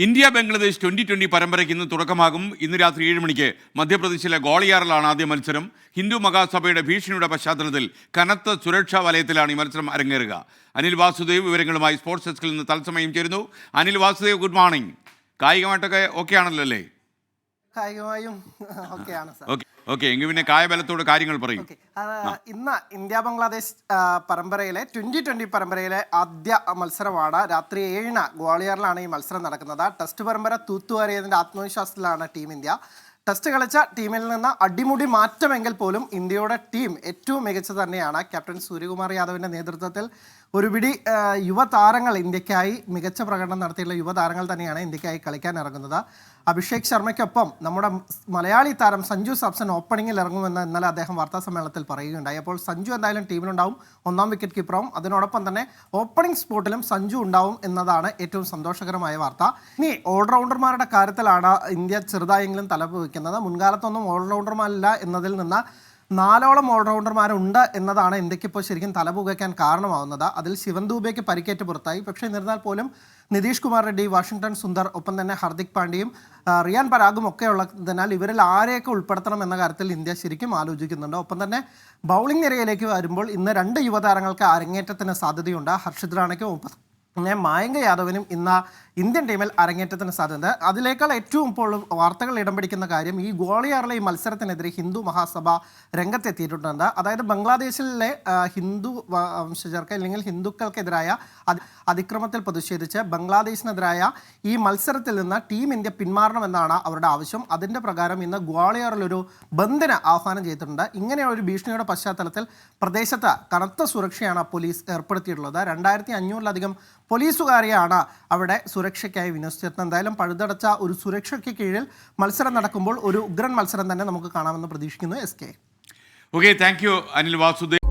India Bangladesh 2020 പരമ്പരയ്ക്ക് ഇന്ന് തുടക്കമാകും. ഇന്ന് രാത്രി 7 മണിക്ക് മധ്യപ്രദേശിലെ ഗോളിയാറിലാണ് ആദ്യ മത്സരം. ഹിന്ദു മഹാസഭയുടെ ഭീഷണിയുടെ പശ്ചാത്തലത്തിൽ കനത്ത സുരക്ഷാ വലയത്തിലാണ് ഈ മത്സരം അരങ്ങേറുക. അനിൽ വാസുദേവ് വിവരങ്ങളുമായി സ്പോർട്സ് ഡെസ്കിൽ നിന്ന് തത്സമയം ചേരുന്നു. Anil Vasudev, good morning. കായികമായിട്ടൊക്കെ ഓക്കെ ആണല്ലോ അല്ലേ? കായികമായും ഓക്കെയാണ് സർ. ഓക്കെ, എങ്കിൽ പിന്നെ കായബലത്തോട് കാര്യങ്ങൾ പറയും. ഇന്ന് ഇന്ത്യ ബംഗ്ലാദേശ് പരമ്പരയിലെ 2020 പരമ്പരയിലെ ആദ്യ മത്സരമാണ്. രാത്രി 7-ന് ഗ്വാളിയറിലാണ് ഈ മത്സരം നടക്കുന്നത്. ടെസ്റ്റ് പരമ്പര തൂത്തുവാരിയതിൻ്റെ ആത്മവിശ്വാസത്തിലാണ് ടീം ഇന്ത്യ. ടെസ്റ്റ് കളിച്ച ടീമിൽ നിന്ന് അടിമുടി മാറ്റമെങ്കിൽ പോലും ഇന്ത്യയുടെ ടീം ഏറ്റവും മികച്ചത് തന്നെയാണ്. ക്യാപ്റ്റൻ സൂര്യകുമാർ യാദവിൻ്റെ നേതൃത്വത്തിൽ ഒരുപിടി യുവതാരങ്ങൾ ഇന്ത്യക്കായി മികച്ച പ്രകടനം നടത്തിയുള്ള യുവതാരങ്ങൾ തന്നെയാണ് ഇന്ത്യക്കായി കളിക്കാൻ ഇറങ്ങുന്നത്. അഭിഷേക് ശർമ്മയ്ക്കൊപ്പം നമ്മുടെ മലയാളി താരം സഞ്ജു സാംസൺ ഓപ്പണിങ്ങിൽ ഇറങ്ങുമെന്ന് ഇന്നലെ അദ്ദേഹം വാർത്താ സമ്മേളനത്തിൽ പറയുകയുണ്ടായി. അപ്പോൾ സഞ്ജു എന്തായാലും ടീമിലുണ്ടാവും, ഒന്നാം വിക്കറ്റ് കീപ്പറാവും. അതിനോടൊപ്പം തന്നെ ഓപ്പണിംഗ് സ്പോട്ടിലും സഞ്ജു ഉണ്ടാവും എന്നതാണ് ഏറ്റവും സന്തോഷകരമായ വാർത്ത. ഇനി ഓൾറൗണ്ടർമാരുടെ കാര്യത്തിലാണ് ഇന്ത്യ ചെറുതായെങ്കിലും തലവെക്കുന്നത്. മുൻകാലത്തൊന്നും ഓൾറൗണ്ടർമാരില്ല എന്നതിൽ നിന്ന് 4ഓളം ഓൾറൗണ്ടർമാരുണ്ട് എന്നതാണ് ഇന്ത്യക്കിപ്പോൾ ശരിക്കും തലപുകയ്ക്കാൻ കാരണമാവുന്നത്. അതിൽ ശിവൻ ദൂബെക്ക് പരിക്കേറ്റ് പുറത്തായി. പക്ഷേ എന്നിരുന്നാൽ പോലും നിതീഷ് കുമാർ റെഡ്ഡി, വാഷിംഗ്ടൺ സുന്ദർ, ഒപ്പം തന്നെ ഹർദിക് പാണ്ഡ്യയും റിയാൻ പരാഗും ഒക്കെ ഉള്ളതിനാൽ ഇവരിൽ ആരെയൊക്കെ ഉൾപ്പെടുത്തണം എന്ന കാര്യത്തിൽ ഇന്ത്യ ശരിക്കും ആലോചിക്കുന്നുണ്ട്. ഒപ്പം തന്നെ ബൗളിംഗ് നിരയിലേക്ക് വരുമ്പോൾ ഇന്ന് 2 യുവതാരങ്ങൾക്ക് അരങ്ങേറ്റത്തിന് സാധ്യതയുണ്ട്. ഹർഷിത് റാണയ്ക്കും പിന്നെ മായങ്ക യാദവിനും ഇന്ന് ഇന്ത്യൻ ടീമിൽ അരങ്ങേറ്റത്തിന് സാധ്യത. അതിനേക്കാൾ ഏറ്റവും ഇപ്പോൾ വാർത്തകൾ ഇടം പിടിക്കുന്ന കാര്യം ഈ ഗോളിയാറിലെ ഈ മത്സരത്തിനെതിരെ ഹിന്ദു മഹാസഭ രംഗത്തെത്തിയിട്ടുണ്ട്. അതായത് ബംഗ്ലാദേശിലെ ഹിന്ദു വംശജർക്ക് അല്ലെങ്കിൽ ഹിന്ദുക്കൾക്കെതിരായ അതിക്രമത്തിൽ പ്രതിഷേധിച്ച് ബംഗ്ലാദേശിനെതിരായ ഈ മത്സരത്തിൽ നിന്ന് ടീം ഇന്ത്യ പിന്മാറണമെന്നാണ് അവരുടെ ആവശ്യം. അതിൻ്റെ പ്രകാരം ഇന്ന് ഗ്വാളിയാറിലൊരു ബന്ദിന് ആഹ്വാനം ചെയ്തിട്ടുണ്ട്. ഇങ്ങനെ ഒരു ഭീഷണിയുടെ പശ്ചാത്തലത്തിൽ പ്രദേശത്ത് കനത്ത സുരക്ഷയാണ് പോലീസ് ഏർപ്പെടുത്തിയിട്ടുള്ളത്. 2500-ലധികം പോലീസുകാരെയാണ് അവിടെ സുരക്ഷയ്ക്കായി വിന്യസിച്ചിരുന്നത്. എന്തായാലും പഴുതടച്ച ഒരു സുരക്ഷയ്ക്ക് കീഴിൽ മത്സരം നടക്കുമ്പോൾ ഒരു ഉഗ്രൻ മത്സരം തന്നെ നമുക്ക് കാണാമെന്ന് പ്രതീക്ഷിക്കുന്നു. SK. Okay, thank you Anil Vasudev.